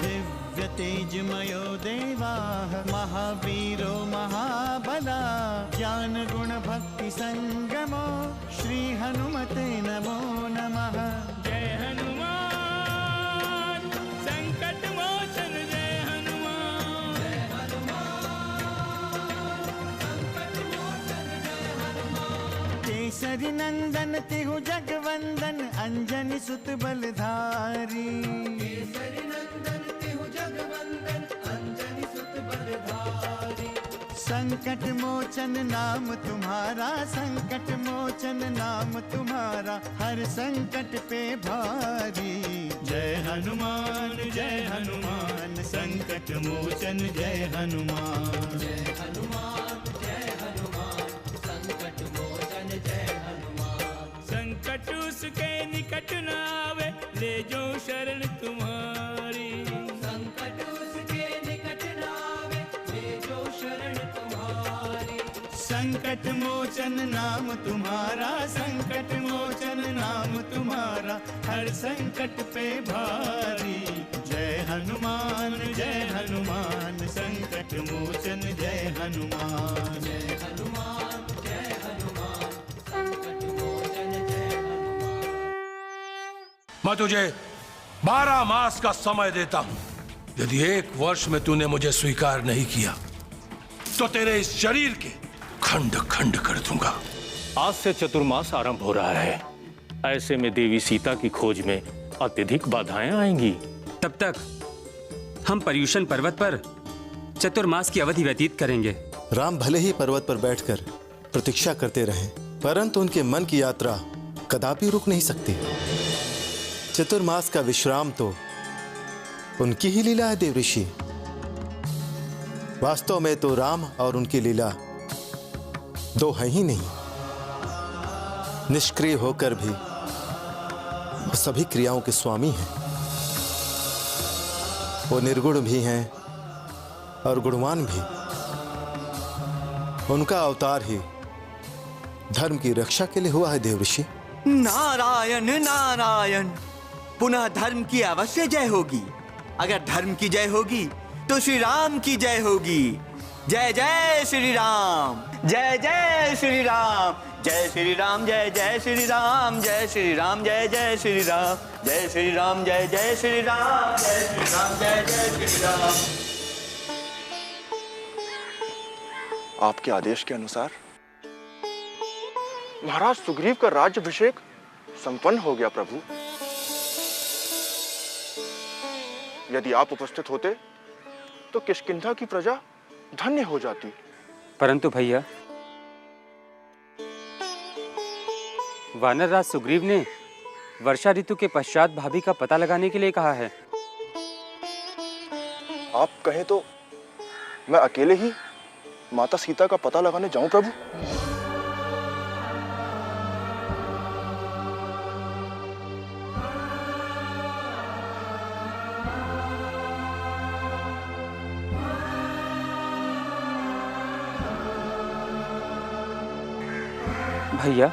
दिव्य तेजमयो देवाः महावीरो महाबला ज्ञान गुण भक्ति संगमो श्री हनुमते नमो नमः। जय हनुमान संकट मोचन जय हनुमान। जय हनुमान संकट मोचन जय हनुमान। केसरी नंदन तिहु जगवंदन अंजनी सुत बलधारी। केसरी नंदन तिहु जगवंदन अंजनी सुत बलधारी। संकट मोचन नाम तुम्हारा संकट मोचन नाम तुम्हारा हर संकट पे भारी। जय हनुमान संकट मोचन जय हनुमान। जय हनुमान संकट मोचन जय हनुमान। संकट उसके निकट न आवे ले जो शरण तुम्हारी। संकट उसके निकट न आवे ले जो शरण तुम्हारी। संकट मोचन नाम तुम्हारा संकट मोचन नाम तुम्हारा हर संकट पे भारी। जय हनुमान संकट मोचन जय हनुमान। जय हनुमान संकट मोचन जय हनुमान। मैं तुझे 12 मास का समय देता हूं। यदि 1 वर्ष में तूने मुझे स्वीकार नहीं किया तो तेरे इस शरीर के खंड खंड कर दूंगा। आज से चतुर्मास आरंभ हो रहा है। ऐसे में देवी सीता की खोज में अत्यधिक बाधाएं आएंगी। तब तक हम पर्यूषण पर्वत पर चतुर्मास की अवधि व्यतीत करेंगे। राम भले ही पर्वत पर बैठकर प्रतीक्षा करते रहें, परंतु उनके मन की यात्रा कदापि रुक नहीं सकती। चतुर्मास का विश्राम तो उनकी ही लीला है देवऋषि। वास्तव में तो राम और उनकी लीला दो है ही नहीं। निष्क्रिय होकर भी वो सभी क्रियाओं के स्वामी हैं। वो निर्गुण भी हैं और गुणवान भी। उनका अवतार ही धर्म की रक्षा के लिए हुआ है देवऋषि। नारायण नारायण, पुनः धर्म की अवश्य जय होगी। अगर धर्म की जय होगी तो श्री राम की जय होगी। जय जय श्री राम, जय जय श्री राम, जय श्री राम, जय जय श्री राम, जय श्री राम, जय जय श्री राम, जय श्री राम, जय जय श्री राम, जय श्री राम, जय जय श्री राम। आपके आदेश के अनुसार महाराज सुग्रीव का राज्याभिषेक संपन्न हो गया प्रभु। यदि आप उपस्थित होते तो किष्किंधा की प्रजा धन्य हो जाती। परंतु भैया, वानरराज सुग्रीव ने वर्षा ऋतु के पश्चात भाभी का पता लगाने के लिए कहा है। आप कहें तो मैं अकेले ही माता सीता का पता लगाने जाऊं प्रभु। भैया,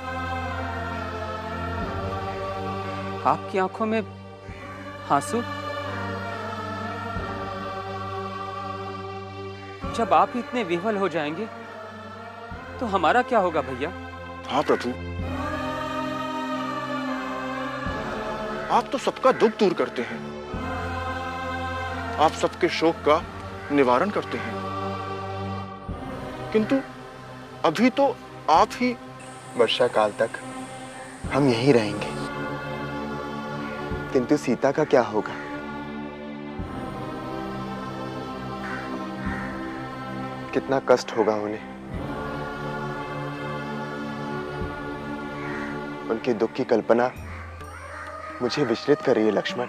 आपकी आंखों में आंसू? जब आप इतने विह्वल हो जाएंगे तो हमारा क्या होगा भैया? हाँ प्रभु, आप तो सबका दुख दूर करते हैं। आप सबके शोक का निवारण करते हैं। किंतु अभी तो आप ही वर्षा काल तक हम यहीं रहेंगे, किंतु सीता का क्या होगा? कितना कष्ट होगा उन्हें। उनके दुख की कल्पना मुझे विचलित कर रही है लक्ष्मण।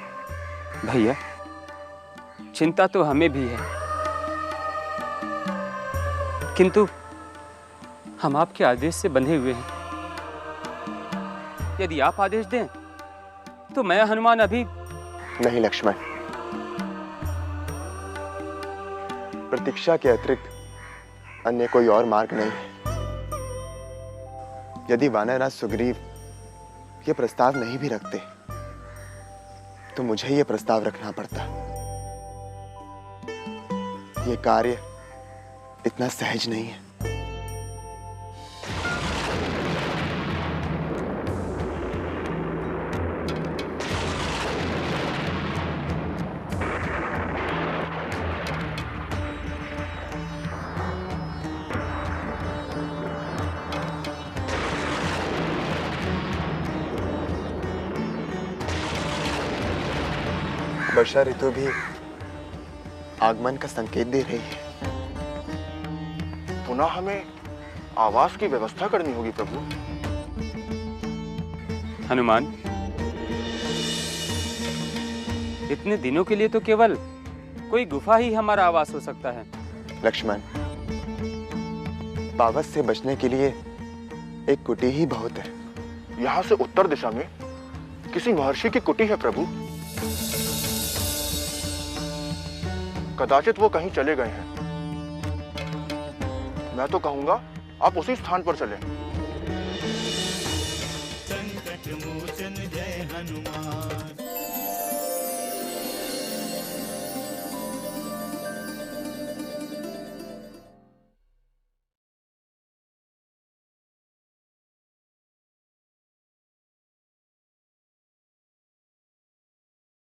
भैया, चिंता तो हमें भी है, किंतु हम आपके आदेश से बंधे हुए हैं। यदि आप आदेश दें तो मैं हनुमान अभी। नहीं लक्ष्मण, प्रतीक्षा के अतिरिक्त अन्य कोई और मार्ग नहीं है। यदि वानरराज सुग्रीव ये प्रस्ताव नहीं भी रखते तो मुझे ये प्रस्ताव रखना पड़ता। ये कार्य इतना सहज नहीं है। वर्षा ऋतु भी आगमन का संकेत दे रही है। पुनः हमें आवास की व्यवस्था करनी होगी प्रभु। हनुमान, इतने दिनों के लिए तो केवल कोई गुफा ही हमारा आवास हो सकता है। लक्ष्मण, पावस से बचने के लिए एक कुटी ही बहुत है। यहाँ से उत्तर दिशा में किसी महर्षि की कुटी है प्रभु। कदाचित वो कहीं चले गए हैं। मैं तो कहूंगा आप उसी स्थान पर चलें। संकट मोचन जय हनुमान।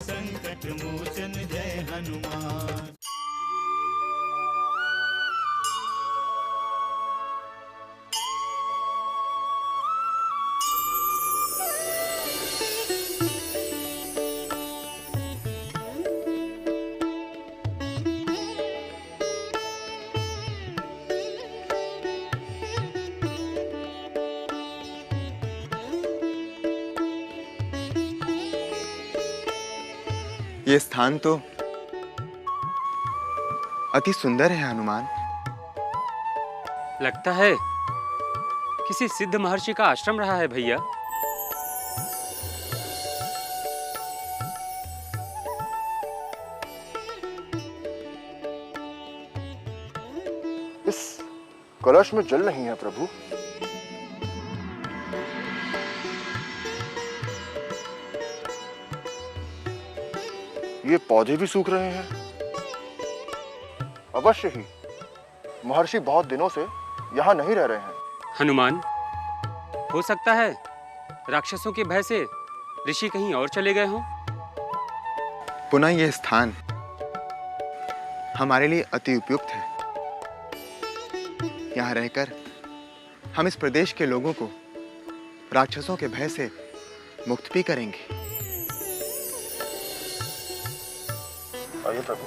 संकट मोचन जय हनुमान। ये स्थान तो अति सुंदर है हनुमान। लगता है किसी सिद्ध महर्षि का आश्रम रहा है भैया। इस कलश में जल नहीं है प्रभु। ये पौधे भी सूख रहे हैं। अवश्य ही महर्षि बहुत दिनों से यहाँ नहीं रह रहे हैं। हनुमान, हो सकता है राक्षसों के भय से ऋषि कहीं और चले गए हों। पुनः यह स्थान हमारे लिए अति उपयुक्त है। यहाँ रहकर हम इस प्रदेश के लोगों को राक्षसों के भय से मुक्त भी करेंगे। आइए प्रभु।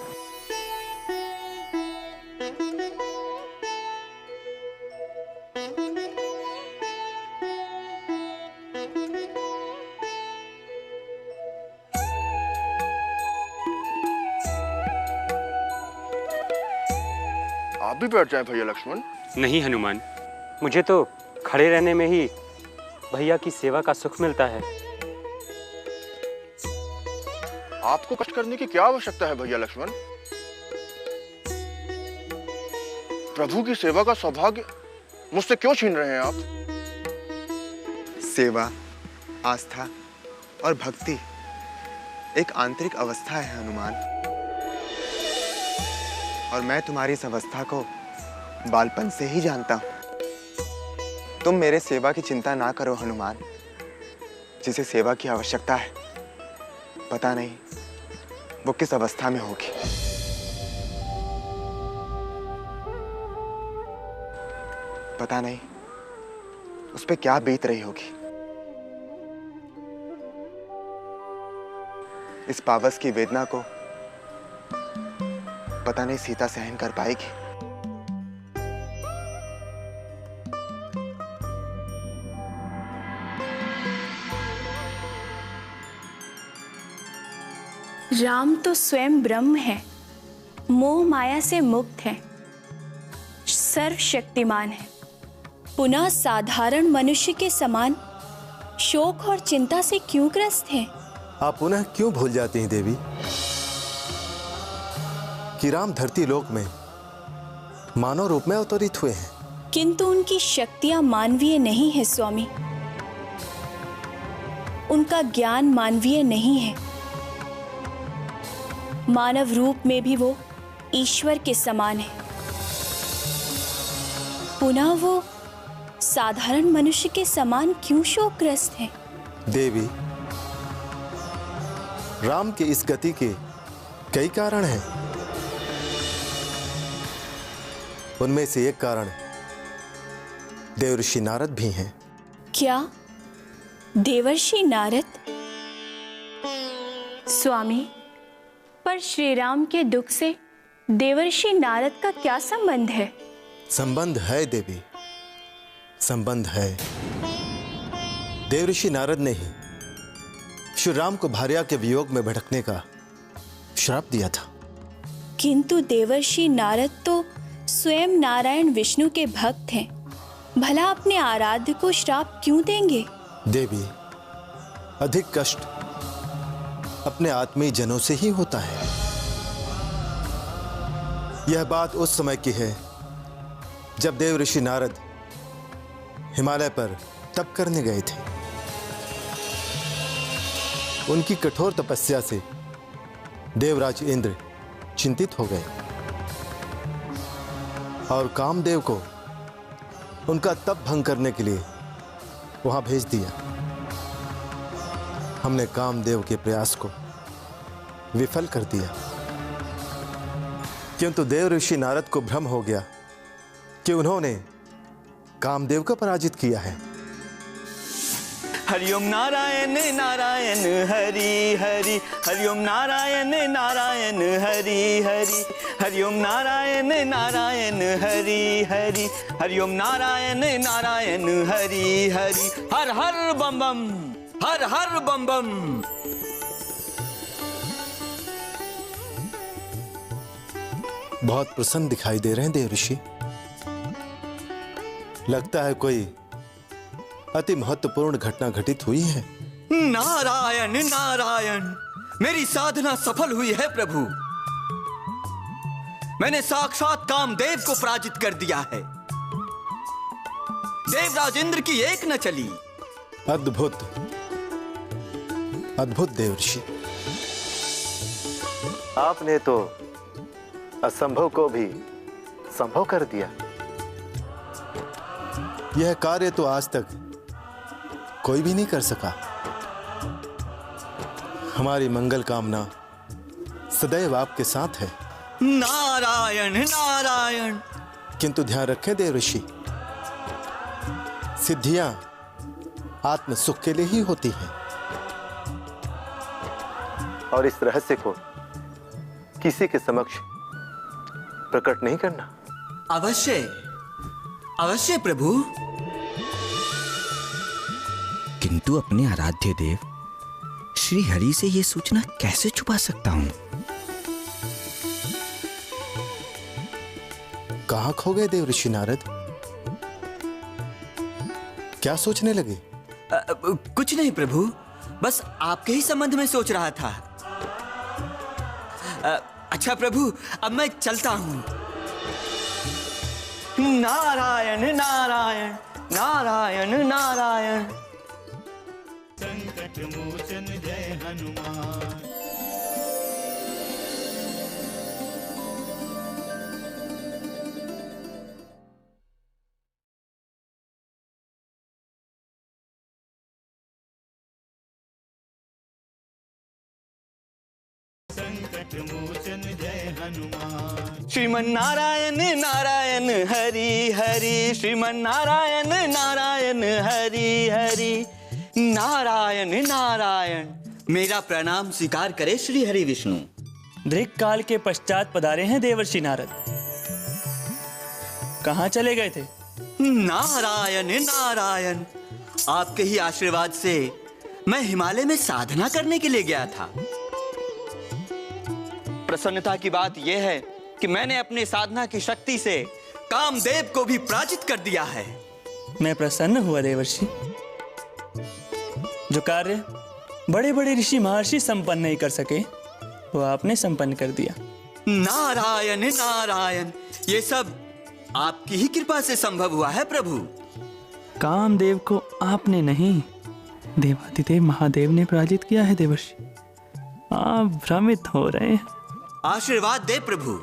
आप भी बैठ जाएं भैया लक्ष्मण। नहीं हनुमान, मुझे तो खड़े रहने में ही भैया की सेवा का सुख मिलता है। आपको कष्ट करने की क्या आवश्यकता है भैया लक्ष्मण? प्रभु की सेवा का सौभाग्य मुझसे क्यों छीन रहे हैं आप? सेवा, आस्था और भक्ति एक आंतरिक अवस्था है हनुमान, और मैं तुम्हारी इस अवस्था को बालपन से ही जानता हूं। तुम मेरे सेवा की चिंता ना करो हनुमान। जिसे सेवा की आवश्यकता है, पता नहीं वो किस अवस्था में होगी। पता नहीं उस पे क्या बीत रही होगी। इस पावस की वेदना को पता नहीं सीता सहन कर पाएगी। राम तो स्वयं ब्रह्म है, मोह माया से मुक्त है, सर्वशक्तिमान है, पुनः साधारण मनुष्य के समान शोक और चिंता से क्यों ग्रस्त हैं? आप पुनः क्यों भूल जाती हैं देवी कि राम धरती लोक में मानव रूप में अवतरित हुए हैं? किंतु उनकी शक्तियां मानवीय नहीं है स्वामी। उनका ज्ञान मानवीय नहीं है। मानव रूप में भी वो ईश्वर के समान है, पुनः वो साधारण मनुष्य के समान क्यों शोकग्रस्त है? देवी, राम के इस गति के कई कारण हैं। उनमें से एक कारण देवर्षि नारद भी हैं। क्या देवर्षि नारद? स्वामी, पर श्री राम के दुख से देवर्षि नारद का क्या संबंध है? संबंध है देवी, संबंध है। देवर्षि नारद ने ही श्री राम को भार्या के वियोग में भटकने का श्राप दिया था। किंतु देवर्षि नारद तो स्वयं नारायण विष्णु के भक्त हैं, भला अपने आराध्य को श्राप क्यों देंगे? देवी, अधिक कष्ट अपने आत्मीय जनों से ही होता है। यह बात उस समय की है जब देवर्षि नारद हिमालय पर तप करने गए थे। उनकी कठोर तपस्या से देवराज इंद्र चिंतित हो गए और कामदेव को उनका तप भंग करने के लिए वहां भेज दिया। हमने कामदेव के प्रयास को विफल कर दिया, किंतु देवर्षि नारद को भ्रम हो गया कि उन्होंने कामदेव को पराजित किया है। हरिओम नारायण नारायण हरि हरि, हरिओम नारायण नारायण हरि हरि, हरिओम नारायण नारायण हरि हरि, हरिओम नारायण नारायण हरि हरि। हर हर बम बम, हर हर बम बम। बहुत प्रसन्न दिखाई दे रहे हैं देवर्षि। लगता है कोई अति महत्वपूर्ण घटना घटित हुई है। नारायण नारायण, मेरी साधना सफल हुई है प्रभु। मैंने साक्षात कामदेव को पराजित कर दिया है। देवराज इंद्र की एक न चली। अद्भुत, अद्भुत देवर्षि। आपने तो असंभव को भी संभव कर दिया। यह कार्य तो आज तक कोई भी नहीं कर सका। हमारी मंगल कामना सदैव आपके साथ है। नारायण नारायण। किंतु ध्यान रखें देवर्षि, सिद्धियां आत्म सुख के लिए ही होती हैं, और इस रहस्य को किसी के समक्ष प्रकट नहीं करना। अवश्य अवश्य प्रभु। किंतु अपने आराध्य देव श्री हरि से यह सूचना कैसे छुपा सकता हूं? कहां खो गए देवर्षि नारद? क्या सोचने लगे? कुछ नहीं प्रभु, बस आपके ही संबंध में सोच रहा था। अच्छा प्रभु, अब मैं चलता हूं। नारायण नारायण नारायण नारायण। संकट मोचन जय हनुमान। संकट मोचन जय हनुमान। श्रीमन नारायण नारायण हरि हरि, श्रीमन नारायण नारायण हरि हरि। नारायण नारायण, मेरा प्रणाम स्वीकार करे श्री हरि विष्णु। दीर्घ काल के पश्चात पधारे हैं देवर्षि नारद। कहाँ चले गए थे? नारायण नारायण, आपके ही आशीर्वाद से मैं हिमालय में साधना करने के लिए गया था। प्रसन्नता की बात यह है कि मैंने अपने साधना की शक्ति से कामदेव को भी पराजित कर दिया है। मैं प्रसन्न हुआ देवर्षि। जो कार्य बड़े बड़े ऋषि महर्षि संपन्न नहीं कर सके, वो आपने संपन्न कर दिया। नारायण नारायण, ये सब आपकी ही कृपा से संभव हुआ है प्रभु। कामदेव को आपने नहीं, देवादिदेव महादेव ने पराजित किया है देवर्षि। आप भ्रमित हो रहे हैं। आशीर्वाद दे प्रभु।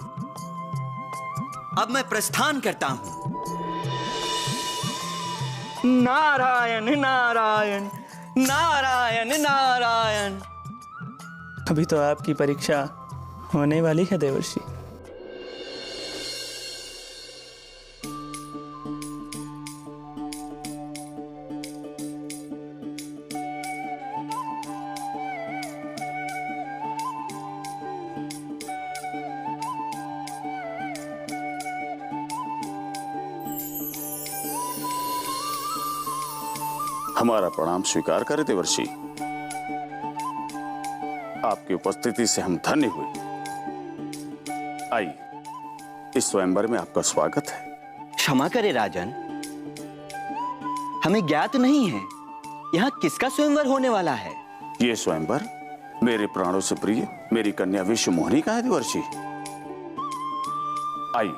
अब मैं प्रस्थान करता हूं। नारायण नारायण नारायण नारायण। अभी तो आपकी परीक्षा होने वाली है देवर्षि। हमारा प्रणाम स्वीकार करें देवर्षि। आपकी उपस्थिति से हम धन्य हुए। आइए, इस स्वयंवर में आपका स्वागत है। क्षमा करें राजन, हमें ज्ञात नहीं है यहाँ किसका स्वयंवर होने वाला है। ये स्वयंवर मेरे प्राणों से प्रिय मेरी कन्या विश्व मोहिनी का है देवर्षि। आइए,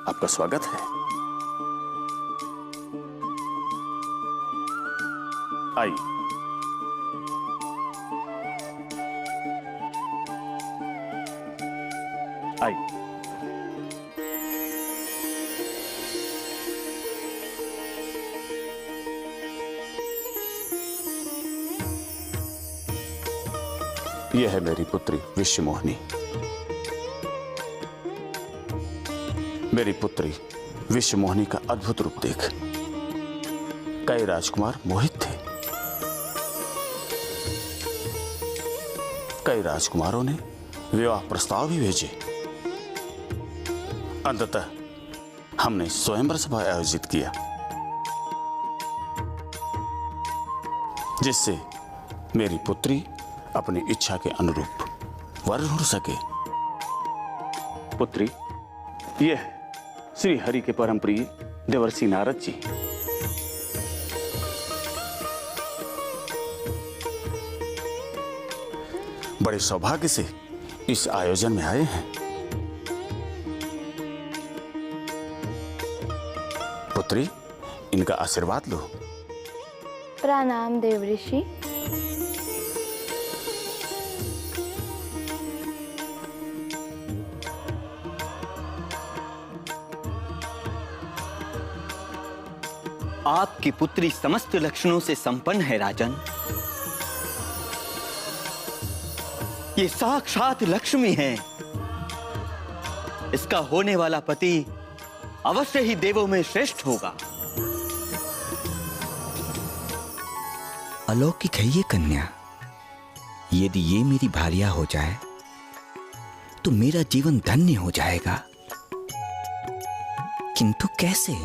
आपका स्वागत है। आइए। आइए। यह है मेरी पुत्री विश्व मोहिनी। मेरी पुत्री विश्व मोहिनी का अद्भुत रूप देख कई राजकुमार मोहित थे। कई राजकुमारों ने विवाह प्रस्ताव भी भेजे। अंततः हमने स्वयंवर सभा आयोजित किया, जिससे मेरी पुत्री अपनी इच्छा के अनुरूप वर ढूंढ सके। पुत्री, यह श्री हरि के परम प्रिय देवर्षि नारद जी। बड़े सौभाग्य से इस आयोजन में आए हैं। पुत्री, इनका आशीर्वाद लो। प्रणाम देवऋषि। आपकी पुत्री समस्त लक्षणों से संपन्न है राजन। ये साक्षात लक्ष्मी है। इसका होने वाला पति अवश्य ही देवों में श्रेष्ठ होगा। अलौकिक है ये कन्या। यदि ये मेरी भार्या हो जाए तो मेरा जीवन धन्य हो जाएगा। किंतु कैसे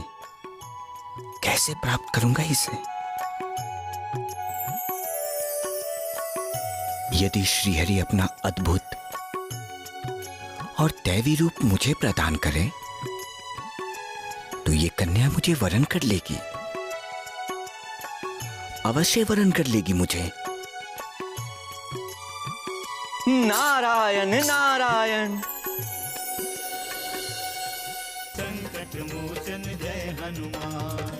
कैसे प्राप्त करूंगा इसे? यदि श्रीहरि अपना अद्भुत और दैवी रूप मुझे प्रदान करे तो ये कन्या मुझे वरण कर लेगी, अवश्य वरण कर लेगी मुझे। नारायण नारायण। संकट मोचन जय हनुमान।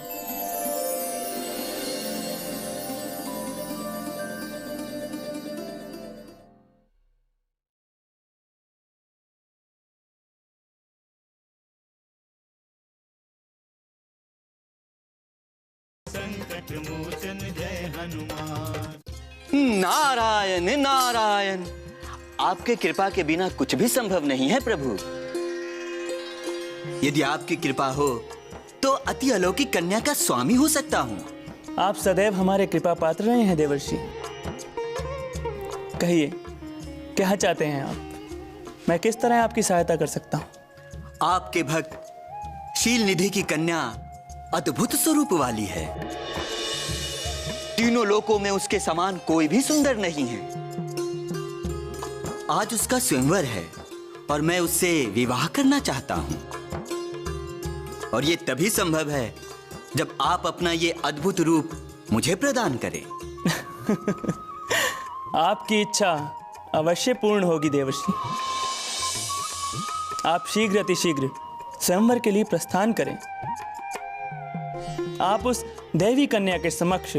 संकट मोचन जय हनुमान। नारायण नारायण। आपके कृपा के बिना कुछ भी संभव नहीं है प्रभु। यदि आपकी कृपा हो तो अति अलौकिक कन्या का स्वामी हो सकता हूँ। आप सदैव हमारे कृपा पात्र रहे हैं देवर्षि। कहिए, क्या चाहते हैं आप? मैं किस तरह आपकी सहायता कर सकता हूँ? आपके भक्त शील निधि की कन्या अद्भुत स्वरूप वाली है। तीनों लोकों में उसके समान कोई भी सुंदर नहीं है। आज उसका स्वयंवर है और मैं उससे विवाह करना चाहता हूं। और ये तभी संभव है जब आप अपना ये अद्भुत रूप मुझे प्रदान करें। आपकी इच्छा अवश्य पूर्ण होगी देवर्षि। आप शीघ्र अतिशीघ्र स्वयंवर के लिए प्रस्थान करें। आप उस दैवी कन्या के समक्ष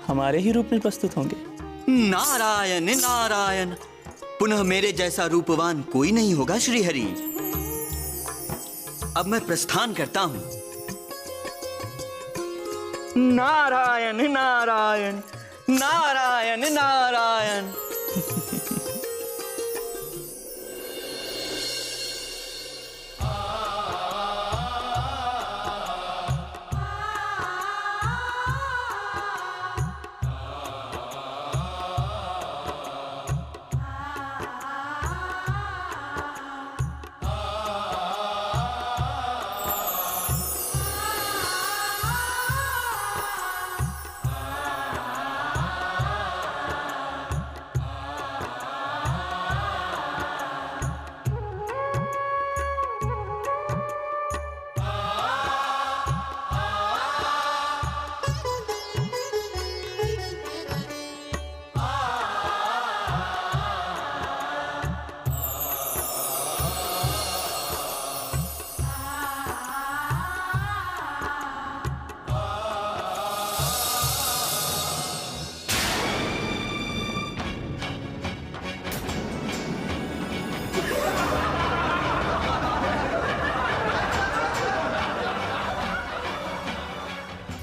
हमारे ही रूप में प्रस्तुत होंगे। नारायण नारायण। पुनः मेरे जैसा रूपवान कोई नहीं होगा श्रीहरि। अब मैं प्रस्थान करता हूं। नारायण नारायण नारायण नारायण।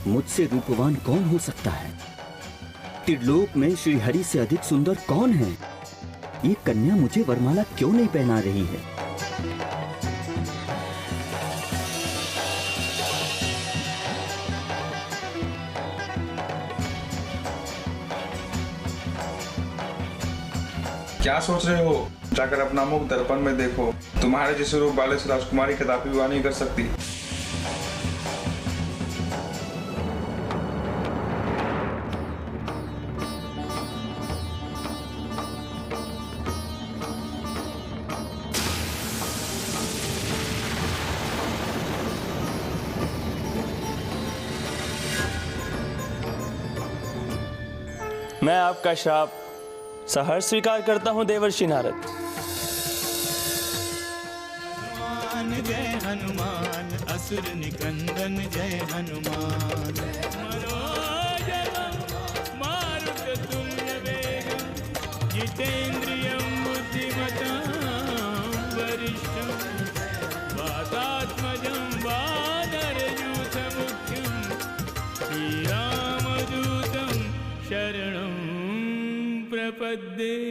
मुझसे रूपवान कौन हो सकता है? त्रिलोक में श्रीहरि से अधिक सुंदर कौन है? ये कन्या मुझे वरमाला क्यों नहीं पहना रही है? क्या सोच रहे हो? जाकर अपना मुख दर्पण में देखो। तुम्हारे जैसे रूप वाले से राजकुमारी कदापि विवाह नहीं कर सकती। मैं आपका श्राप सहर्ष स्वीकार करता हूं देवर्षि नारद। जय हनुमान असुर निकंदन जय हनुमान। मनोजवं मारुततुल्य वेगं जितेन्द्रियं बुद्धिमतां वरिष्ठं वातात्मजं वानरयूथमुख्यं श्रीरामदूतं शरणं प्रपद्ये।